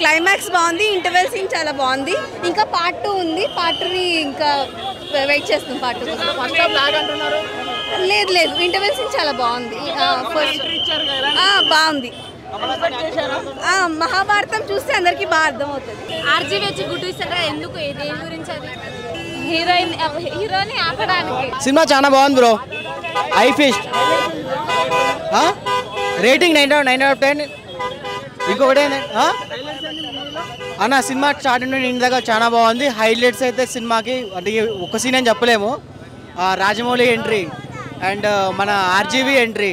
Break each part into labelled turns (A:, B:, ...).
A: Climax బాగుంది, interval scene చాలా బాగుంది. ఇంకా పార్ట్ 2 ఉంది, పార్ట్ 3 ఇంకా వెయిట్ చేస్తాం. పార్ట్ 2 లేదు, ఇంటర్వెల్ సీన్ చాలా బాగుంది. బాగుంది. మహాభారతం చూస్తే అందరికి బాగా అర్థమవుతుంది.
B: ఆర్జీవి వచ్చి గుడ్డు ఇస్తారా ఎందుకు, దేని గురించి? అది హీరోని ఆపడానికి.
C: సినిమా చాలా బాగుంది బ్రో. I fist rating 9/10. ఇంకొకటి అన్న సినిమా స్టార్టింగ్ నుండి ఇంటి దగ్గర చాలా బాగుంది. హైలైట్స్ అయితే సినిమాకి అంటే ఒక సీన్ అని చెప్పలేము. రాజమౌళి ఎంట్రీ అండ్ మన ఆర్జీవి ఎంట్రీ,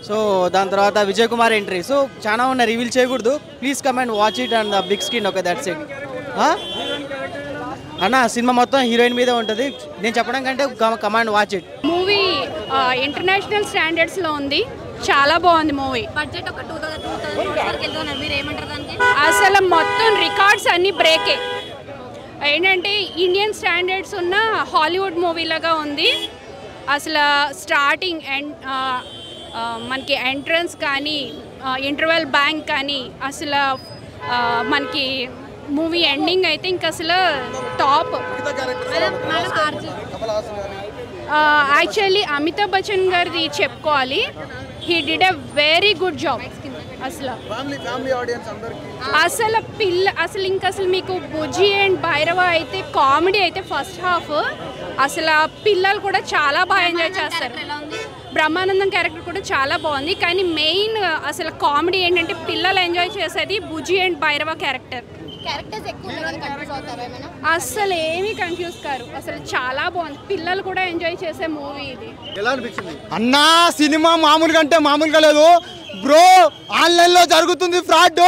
C: సో దాని తర్వాత విజయ్ కుమార్ ఎంట్రీ, సో చాలా ఉన్నాయి, రివీల్ చేయకూడదు. Please come and watch it and the big screen. Okay, that's it. అన్న సినిమా మొత్తం హీరోయిన్ మీదే ఉంటుంది, నేను చెప్పడం కంటే come and watch it.
D: Movie international స్టాండర్డ్స్లో ఉంది, చాలా బాగుంది మూవీ.
B: బడ్జెట్ ఒక 2000 మీరు ఏమంటారు దానికి?
D: అసలు మొత్తం రికార్డ్స్ అన్ని బ్రేకే. ఏంటంటే ఇండియన్ స్టాండర్డ్స్ ఉన్న హాలీవుడ్ మూవీ లాగా ఉంది. అసలు స్టార్టింగ్ అండ్ మనకి ఎంట్రన్స్ కానీ ఇంటర్వెల్ బ్యాంక్ కానీ అసలు మనకి మూవీ ఎండింగ్ అయితే ఇంకా అసలు టాప్. యాక్చువల్లీ అమితాబ్ బచ్చన్ గారిది చెప్పుకోవాలి, he did a very good job. అసలు ఇంకా మీకు బుజ్జి అండ్ భైరవ అయితే కామెడీ అయితే ఫస్ట్ హాఫ్ అసలు పిల్లలు కూడా చాలా బాగా ఎంజాయ్ చేస్తారు. బ్రహ్మానందం క్యారెక్టర్ కూడా చాలా బాగుంది, కానీ మెయిన్ అసలు కామెడీ ఏంటంటే పిల్లలు ఎంజాయ్ చేసేది బుజ్జి అండ్ భైరవ క్యారెక్టర్. అసలు ఏమీ కన్ఫ్యూజ్ కారు, అసలు చాలా బాగుంది, పిల్లలు కూడా ఎంజాయ్ చేసే మూవీ ఇది.
C: అన్నా సినిమా మామూలుగా అంటే మామూలుగా లేదు బ్రో. ఆన్లైన్ లో జరుగుతుంది ఫ్రాడ్.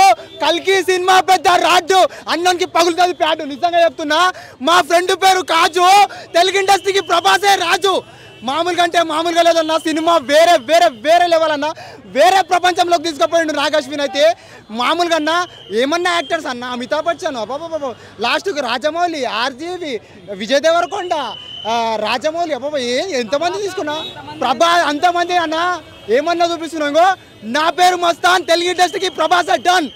C: కల్కి సినిమా పెద్ద రాడ్డు, అన్నంకి పగులుతుంది ప్యాడ్. నిజంగా చెప్తున్నా, మా ఫ్రెండ్ పేరు కాజు, తెలుగు ఇండస్ట్రీకి ప్రభాసే రాజు. మామూలుగా అంటే మామూలుగా లేదన్నా, సినిమా వేరే వేరే వేరే లెవెల్ అన్న, వేరే ప్రపంచంలోకి తీసుకుపోయిండు నాగశ్విన్ అయితే. మామూలుగా అన్న ఏమన్నా యాక్టర్స్ అన్న, అమితాబ్ బచ్చన్ అబ్బాబా, లాస్ట్కి రాజమౌళి, ఆర్జీవి, విజయ్ దేవరకొండ, రాజమౌళి అబ్బాబా, ఎంతమంది తీసుకున్నా, ప్రభా అంతమంది అన్న. ఏమన్నా చూపిస్తున్నావు, నా పేరు మస్తాన్, తెలుగు ఇండస్ట్రీకి ప్రభాస్ డన్.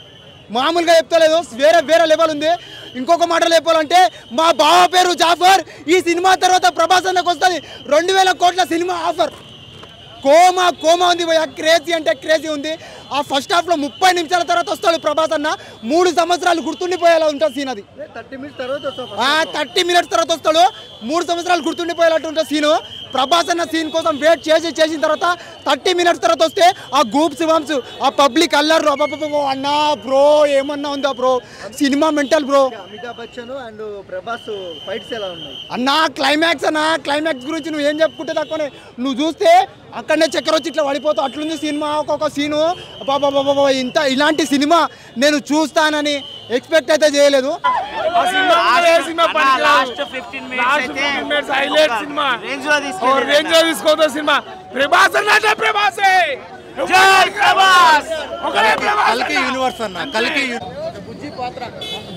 C: మామూలుగా చెప్తలేదు, వేరే వేరే లెవెల్ ఉంది. ఇంకొక మాటలు చెప్పాలంటే మా బావ పేరు జాఫర్. ఈ సినిమా తర్వాత ప్రభాస్ అన్నకు వస్తుంది 2000 కోట్ల సినిమా ఆఫర్. కోమా ఉంది భయ, క్రేజీ అంటే క్రేజీ ఉంది. ఆ ఫస్ట్ హాఫ్లో 30 నిమిషాల తర్వాత వస్తాడు ప్రభాస్ అన్న. 3 సంవత్సరాలు గుర్తుండిపోయేలా ఉంటుంది సీన్ అది. 30 మినిట్స్ తర్వాత వస్తాడు, 3 సంవత్సరాలు గుర్తుండిపోయేలాంటి ఉంటుంది సీను. ప్రభాస్ అన్న సీన్ కోసం వెయిట్ చేసిన తర్వాత 30 మినిట్స్ తర్వాత వస్తే ఆ గూప్స్ బంప్స్, ఆ పబ్లిక్ అల్లర్లు అబ్బా అన్నా బ్రో, ఏమన్నా ఉందా bro, cinema mental bro.
E: Amitabh Bachchan and Prabhas fights ఎలా ఉన్నాయి
C: అన్నా? క్లైమాక్స్ గురించి నువ్వు ఏం చెప్పుకుంటే తక్కువనే. నువ్వు చూస్తే అక్కడనే చక్కెర వచ్చి ఇట్లా పడిపోతావు, అట్లుంది సినిమా. ఒక్కొక్క సీను బాబా ఇలాంటి సినిమా నేను చూస్తానని ఎక్స్పెక్ట్ అయితే చేయలేదు.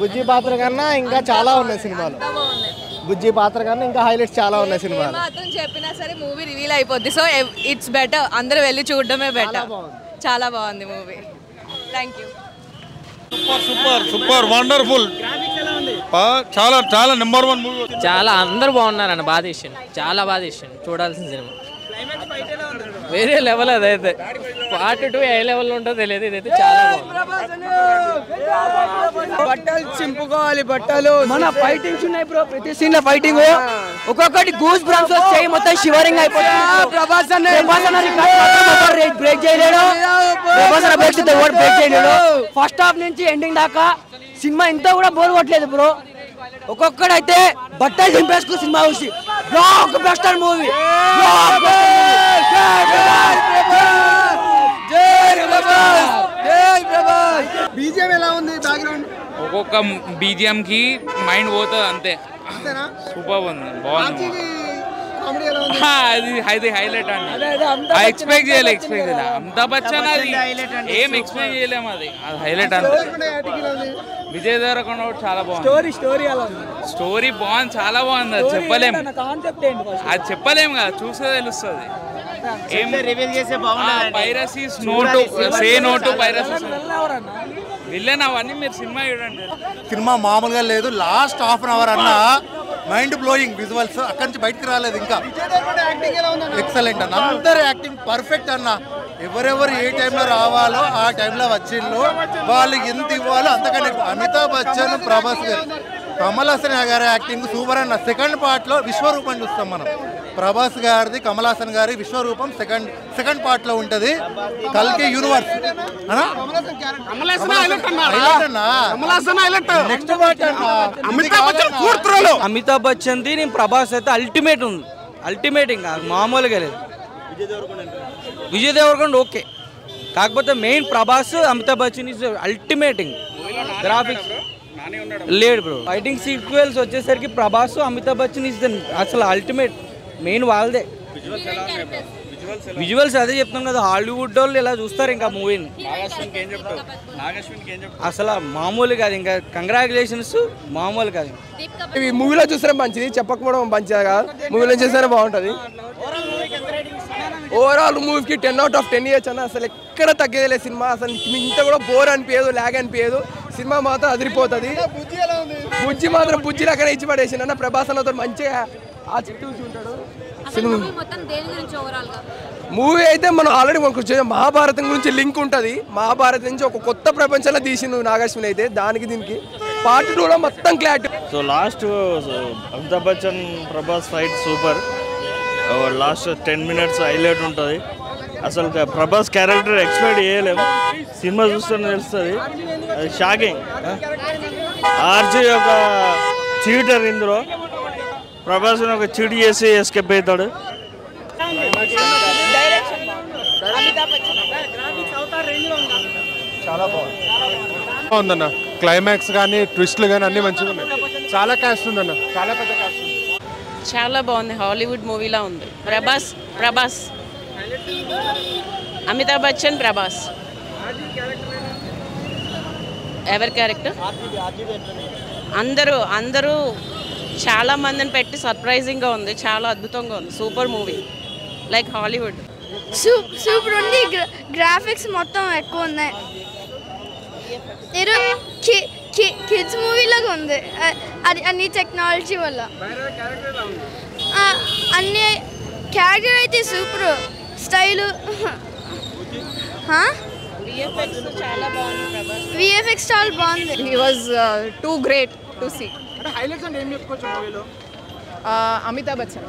E: బుజ్జి పాత్ర కన్నా ఇంకా చాలా ఉన్నాయి సినిమాలు. బుజ్జి పాత్ర కన్నా ఇంకా హైలైట్స్ చాలా ఉన్నాయి సినిమాలు.
A: చెప్పినా సరే మూవీ రివీల్ అయిపోద్ది, సో ఇట్స్ బెటర్, అందరూ వెళ్ళి చూడడమే బెటర్. చాలా బాగుంది movie. Thank you.
F: Super wonderful, చాలా నెంబర్ 1 మూవీ.
G: చాలా అందరు బాగున్నారన్న, బాగా తీసిండు, చాలా బాగా తీసిండు, చూడాల్సిన సినిమా. వేరే లెవెల్ అదైతే. పార్ట్ 2 ఏ లెవెల్లో ఉంటుందో తెలియదు, ఇదైతే చాలా
C: బట్టలు చింపుకోవాలి, బట్టలు మన ఫైటింగ్స్ ఉన్నాయి బ్రో. ప్రతి సీన్ లో ఫైటింగ్, ఒక్కొక్కటి గూస్ బంప్స్ వచ్చాయి, మొత్తం షివరింగ్ అయిపోతుంది. ప్రభాస్ అన్న బ్రేక్ చేయలేడు, బ్రేక్ చేయలేడు. ఫస్ట్ హాఫ్ నుంచి ఎండింగ్ దాకా సినిమా ఇంత కూడా బోర్ కొట్టలేదు బ్రో. ఒక్కొక్కడైతే బట్టలు చింపేసుకుని సినిమా చూసి బ్లాక్ బస్టర్ మూవీ. బీజిఎం ఎలా ఉంది బ్యాక్గ్రౌండ్?
F: ఒక్కొక్క బీజిఎంకి మైండ్ పోతుంది అంతే. సూపర్ ఉంది, బాగుంది. అది హైలైట్ అండి. ఎక్స్పెక్ట్ చేయలే అమితాబ్ బచ్చన్ అది ఏం ఎక్స్ప్లెయిన్ చేయలేము. అది హైలైట్ అంతే. విజయ్ దేవరకొండ చాలా బాగుంది. స్టోరీ బాగుంది, చాలా బాగుంది. అది చెప్పలేము, అది చెప్పలేము కదా, చూస్తే తెలుస్తుంది. పైరసీస్ నోటు సే నోటు పైరసీస్ విల్లన్ అవన్నీ మీరు సినిమా చూడండి.
C: సినిమా మామూలుగా లేదు. లాస్ట్ హాఫ్ అన్ అవర్ అన్న మైండ్ బ్లోయింగ్ విజువల్స్, అక్కడి నుంచి బయటకు రాలేదు. ఇంకా ఎక్సలెంట్ అన్న, అందరు యాక్టింగ్ పర్ఫెక్ట్ అన్న. ఎవరెవరు ఏ టైంలో రావాలో ఆ టైంలో వచ్చిండ్రు. వాళ్ళు ఎంత ఇవ్వాలో అంతకంటే. అమితాబ్ బచ్చన్, ప్రభాస్ గారు, కమల్ హాసన్ గారి యాక్టింగ్ సూపర్ అన్న. సెకండ్ పార్ట్లో విశ్వరూపం చూస్తాం మనం. ప్రభాస్ గారిది, కమల్ హాసన్ గారి విశ్వరూపం సెకండ్ పార్ట్ లో ఉంటది. కల్కి యూనివర్స్
H: అమితాబ్ బచ్చన్ ది నేను ప్రభాస్ అయితే అల్టిమేట్ ఉంది. అల్టిమేట్ ఇంకా మామూలుగా లేదు. విజయ్ దేవరకొండ ఓకే, కాకపోతే main Prabhas, Amitabh Bachchan is ultimating. Graphics లేడు బ్రో. ఫైటింగ్ సీక్వెల్స్ వచ్చేసరికి ప్రభాస్, అమితాబ్ బచ్చన్ ఇస్ అసలు అల్టిమేట్. మెయిన్ వాళ్ళదే. విజువల్స్ అదే చెప్తాం కదా, హాలీవుడ్ వాళ్ళు ఇలా చూస్తారు ఇంకా మూవీని. అసలు మామూలు కాదు, ఇంకా కంగ్రాచులేషన్స్ మామూలు కాదు.
I: ఈ మూవీలో చూస్తే మంచిది, చెప్పకపోవడం మంచిది కాదు. మూవీలో చూస్తేనే బాగుంటుంది. ఓవరాల్ మూవీకి 10/10 ఇయర్స్ అన్న. అసలు ఎక్కడ తగ్గేది సినిమా. అసలు ఇంత కూడా బోర్ అనిపించదు, లాగ్ అనిపించదు. సినిమా మాత్రం అదిరిపోతుంది. బుజ్జి మాత్రం బుజ్జిలో అక్కడ ఇచ్చి పడేసింది అన్న. ప్రభాస్ అన్నతో మంచిగా ఆ చుట్టూ ఉంటాడు. మూవీ అయితే మనం ఆల్రెడీ మనకు మహాభారతం గురించి లింక్ ఉంటుంది. మహాభారతం నుంచి ఒక కొత్త ప్రపంచంలో తీసిండు నాగాశ్విన్ అయితే. దానికి దీనికి పార్ట్ 2లో మొత్తం clarity.
J: So last Amitabh Bachchan Prabhas fight super. Last 10 minutes highlight ఉంటుంది. అసలు ప్రభాస్ క్యారెక్టర్ ఎక్స్పెక్ట్ చేయలేము. సినిమా చూస్తూనే తెలుస్తుంది. అది షాకింగ్. ఆర్జీ ఒక చీటర్ ఇందులో. ప్రభాస్ ఒక చీట్ చేసి ఎస్కేప్ అవుతాడు.
C: చాలా బాగుందన్న. క్లైమాక్స్ కానీ ట్విస్ట్లు కానీ అన్ని మంచిగా ఉన్నాయి. చాలా క్యాస్ట్ ఉందన్న, చాలా పెద్ద క్యాస్ట్ ఉంది.
K: చాలా బాగుంది. హాలీవుడ్ మూవీలా ఉంది. ప్రభాస్ అమితాబ్ బచ్చన్, ప్రభాస్. ఎవరి క్యారెక్టర్? అందరూ చాలా మందిని పెట్టి సర్ప్రైజింగ్గా ఉంది. చాలా అద్భుతంగా ఉంది. Super movie, like Hollywood.
L: Super ఉంది. గ్రాఫిక్స్ మొత్తం ఎక్కువ ఉన్నాయి. కిడ్స్ మూవీలాగా ఉంది. అది అన్ని టెక్నాలజీ వల్ల. అన్ని క్యారెక్టర్ అయితే సూపర్. స్టైలు విఎఫ్ఎక్స్ చాలా బాగుంది.
A: He was too great to see.
E: Highlights అంటే ఏం చెప్పుకోవచ్చు మూవీలో?
A: అమితాబ్ బచ్చన్.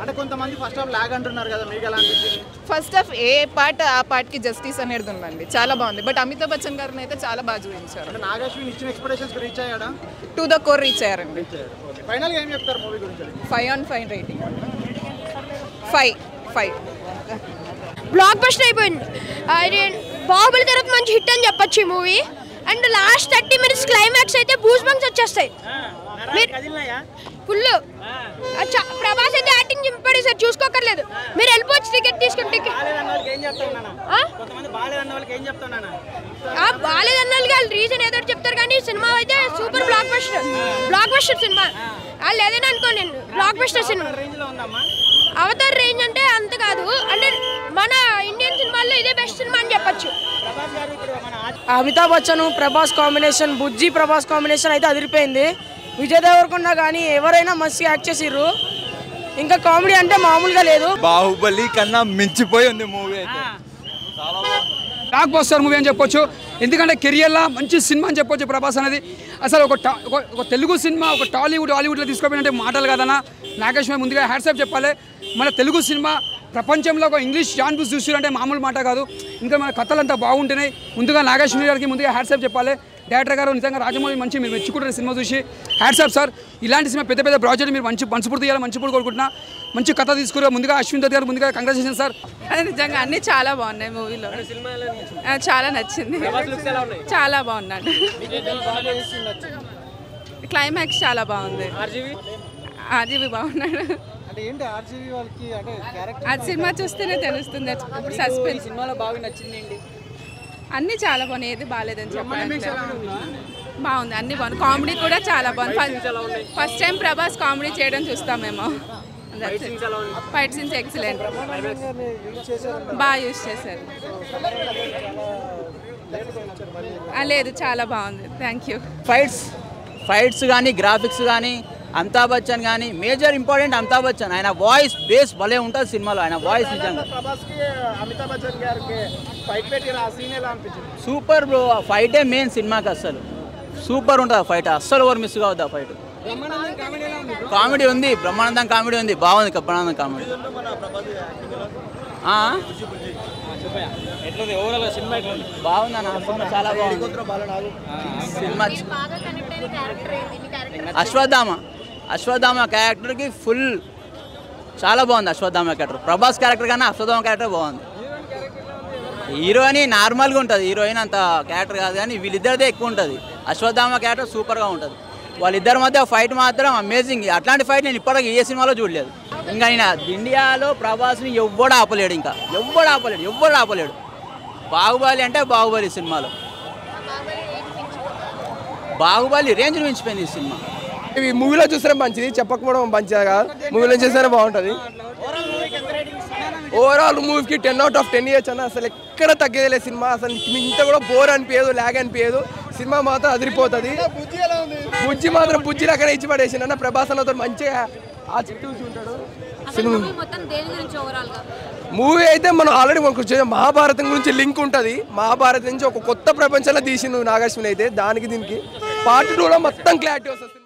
E: అంటే కొంతమంది ఫస్ట్ హాఫ్ లాగ్ అంటున్నారు కదా, మీకు ఎలా అనిపించింది?
A: ఫస్ట్ హాఫ్ ఏ పార్ట్ ఆ పార్ట్కి జస్టిస్ అనేది ఉందండి. చాలా బాగుంది. బట్ అమితాబ్ బచ్చన్ గారిని అయితే చాలా బాగా చూపించారు.
E: అంటే నాగాశ్విన్ ఇచ్చిన expectations reach అయ్యాడా?
A: To the core reach అయ్యారండి.
E: ఫైనల్గా ఏం చెప్తారు మూవీ గురించి?
A: 5/5 రేటింగ్. 5
L: బ్లాక్ బస్టర్ అయిపోయింది. బాహుబలి తర్వాత మంచి హిట్ అని చెప్పొచ్చు ఈ movie. And last 30 minutes climax అయితే బూస్ బంక్స్ వచ్చేస్తాయి ఫుల్. ప్రభాస్ అయితే యాక్టింగ్ చింపడి సార్, చూసుకోకర్లేదు. మీరు వెళ్ళిపోవచ్చు టికెట్ తీసుకుని. బాలేదన్న వాళ్ళు రీజన్ ఏదో చెప్తారు కానీ సినిమా అయితే సూపర్ బ్లాక్ బస్టర్ సినిమా. వాళ్ళు ఏదైనా అనుకో, నేను block buster cinema. Avatar range అంటే అంత కాదు, అంటే మన ఇండియన్ సినిమాల్లో ఇదే బెస్ట్ సినిమా అని చెప్పొచ్చు.
M: అమితాబ్ బచ్చన్ ప్రభాస్ కాంబినేషన్, బుజ్జి ప్రభాస్ కాంబినేషన్ అయితే అదిరిపోయింది. విజయ్ దేవరకొండ కానీ ఎవరైనా మస్తు యాక్ట్ చేసిర్రు. ఇంకా కామెడీ అంటే మామూలుగా లేదు.
N: బాహుబలి కన్నా మించిపోయి ఉంది మూవీ అయితే.
O: బ్లాక్ బస్టర్ మూవీ అని చెప్పొచ్చు. ఎందుకంటే కెరియర్లో మంచి సినిమా అని చెప్పొచ్చు ప్రభాస్ అనేది. అసలు ఒక తెలుగు సినిమా ఒక హాలీవుడ్లో తీసుకోపోయినంటే మాటలు కదన్నా. నాగేశ్వరి ముందుగా హ్యాట్సాప్ చెప్పాలి. మన తెలుగు సినిమా ప్రపంచంలో ఒక ఇంగ్లీష్ జాన్బుస్ చూసారంటే మామూలు మాట కాదు. ఇంకా మన కథలు అంతా బాగుంటున్నాయి. ముందుగా నాగేశ్వరి గారికి ముందుగా హ్యాట్సాప్ చెప్పాలి. డైరెక్టర్ గారు నిజంగా రాజమౌళి మంచి మీరు మెచ్చుకుంటారు సినిమా చూసి హ్యాట్స్ ఆఫ్ సార్. ఇలాంటి సినిమా పెద్ద పెద్ద ప్రాజెక్ట్ మీరు మనస్ఫూర్తి చేయాలి, మంచిపూర్తి కోరుకుంటున్నా. మంచి కథ తీసుకురా. ముందుగా అశ్విన్ దత్ గారు ముందుగా కంగ్రాచులేషన్ సార్.
A: నిజంగా అన్ని చాలా బాగున్నాయి మూవీలో, చాలా నచ్చింది, చాలా బాగున్నాడు. క్లైమాక్స్ చాలా బాగుంది. ఆర్జీవి బాగున్నాడు. అది సినిమా చూస్తేనే తెలుస్తుంది. ఇప్పుడు సస్పెన్స్
G: సినిమాలో బాగా నచ్చింది.
A: అన్నీ చాలా బాగున్నాయి, ఏది బాగాలేదని చెప్పాలి. బాగుంది, అన్ని బాగుంది. కామెడీ కూడా చాలా బాగుంది. ఫస్ట్ టైం ప్రభాస్ కామెడీ చేయడం చూస్తామేమో. ఫైట్ సీన్స్ ఎక్సలెంట్, బాగా యూజ్ చేశారు. లేదు, చాలా బాగుంది. Thank you.
P: ఫైట్స్ కానీ గ్రాఫిక్స్ కానీ అమితాబ్ బచ్చన్ కానీ మేజర్ ఇంపార్టెంట్ అమితాబ్ బచ్చన్. ఆయన వాయిస్ బేస్ భలే ఉంటుంది సినిమాలో. ఆయన వాయిస్ నిజంగా సూపర్ బ్రో. ఆ ఫైటే మెయిన్ సినిమాకి, అస్సలు సూపర్ ఉంటుంది ఆ ఫైట్. అస్సలు ఎవరు మిస్ కావద్దు ఆ ఫైట్. కామెడీ ఉంది, బ్రహ్మానందం కామెడీ ఉంది, బాగుంది. బ్రహ్మానందం కామెడీ బాగుంది అన్న. సినిమా చాలా బాగుంది. సినిమా అశ్వత్థామ క్యారెక్టర్కి ఫుల్ చాలా బాగుంది. అశ్వత్థామ క్యారెక్టర్ ప్రభాస్ క్యారెక్టర్ కన్నా అశ్వత్థామ క్యారెక్టర్ బాగుంది. హీరోయిన్ నార్మల్గా ఉంటుంది, హీరోయిన్ అంత క్యారెక్టర్ కాదు, కానీ వీళ్ళిద్దరిదే ఎక్కువ ఉంటుంది. అశ్వత్థామ క్యారెక్టర్ సూపర్గా ఉంటుంది. వాళ్ళిద్దరి మధ్య ఫైట్ మాత్రం అమేజింగ్. అట్లాంటి ఫైట్ నేను ఇప్పటికీ ఏ సినిమాలో చూడలేదు. ఇంకా ఆయన ఇండియాలో ప్రభాస్ని ఎవ్వడు ఆపలేడు, ఇంకా ఎవ్వడు ఆపలేడు. బాహుబలి అంటే బాహుబలి సినిమాలో బాహుబలి రేంజ్ మించిపోయింది ఈ సినిమా.
I: ఇవి మూవీలో చూస్తేనే మంచిది, చెప్పకపోవడం మంచిది కాదు. మూవీలో చూస్తేనే బాగుంటుంది. ఓవరాల్ మూవీకి 10 out of 10 ఇయర్స్ అన్న. అసలు ఎక్కడ తగ్గేది సినిమా. అసలు ఇంత కూడా బోర్ అనిపించదు, లాగ్ అనిపించదు. సినిమా మాత్రం అదిరిపోతుంది. బుజ్జి మాత్రం బుజ్జి అక్కడ ఇచ్చి పడేసింది అన్న. ప్రభాస్ అన్నతో మంచిగా ఆ చుట్టూ ఉంటాడు. మూవీ అయితే మనం ఆల్రెడీ మనకు మహాభారతం గురించి లింక్ ఉంటుంది. మహాభారతం నుంచి ఒక కొత్త ప్రపంచంలో తీసిండు నాగార్జున అయితే. దానికి దీనికి పార్ట్ 2లో మొత్తం క్లారిటీ వస్తుంది.